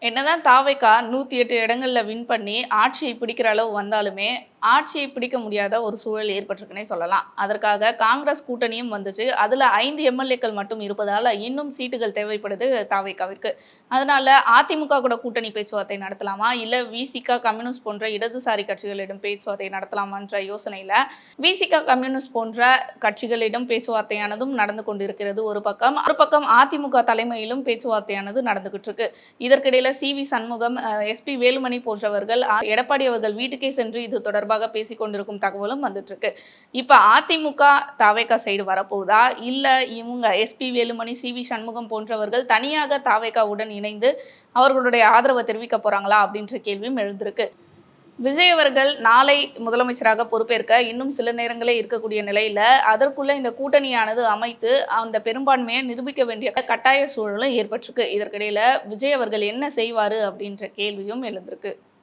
என்னதான் தாவேக்கா 108 இடங்கள்ல வின் பண்ணி ஆட்சியை பிடிக்கிற அளவு வந்தாலுமே, ஆட்சியை பிடிக்க முடியாத ஒரு சூழல் ஏற்பட்டிருக்குன்னே சொல்லலாம். அதற்காக காங்கிரஸ் கூட்டணியும் வந்துச்சு. அதுல 5 எம்.எல்.ஏக்கள் மட்டும் இருப்பதால, இன்னும் சீட்டுகள் தேவைப்படுது தாவேக்காவிற்கு. அதனால அதிமுக கூட கூட்டணி பேச்சுவார்த்தை நடத்தலாமா? இல்ல விசிக, கம்யூனிஸ்ட் போன்ற இடதுசாரி கட்சிகளிடம் பேச்சுவார்த்தை நடத்தலாமான்ற யோசனையில, விசிக, கம்யூனிஸ்ட் போன்ற கட்சிகளிடம் பேச்சுவார்த்தையானதும் நடந்து கொண்டிருக்கிறது ஒரு பக்கம். மறுபக்கம் அதிமுக தலைமையிலும் பேச்சுவார்த்தையானது நடந்துகிட்டு இருக்கு. இதற்கிடையில சி.வி. சண்முகம், எஸ்.பி. வேலுமணி போன்றவர்கள் எடப்பாடி அவர்கள் வீட்டுக்கே சென்று இது தொடர்பாக பேசிக் கொண்டிருக்கும் தகவலும் வந்துட்டு இருக்கு. இப்ப அதிமுக தாவேகா சைடு வரப்போகுதா? இல்ல இவங்க எஸ்.பி. வேலுமணி, சி.வி. சண்முகம் போன்றவர்கள் தனியாக தாவேகாவுடன் இணைந்து அவர்களுடைய ஆதரவை தெரிவிக்க போறாங்களா? அப்படின்ற கேள்வியும் எழுந்திருக்கு. விஜய் அவர்கள் நாளை முதலமைச்சராக பொறுப்பேற்க இன்னும் சில நேரங்களே இருக்கக்கூடிய நிலையில, அதற்குள்ள இந்த கூட்டணியானது அமைத்து அந்த பெரும்பான்மையை நிரூபிக்க வேண்டிய கட்டாய சூழலும் ஏற்பட்டிருக்கு. இதற்கிடையில விஜய் அவர்கள் என்ன செய்வாரு அப்படின்ற கேள்வியும் எழுந்திருக்கு.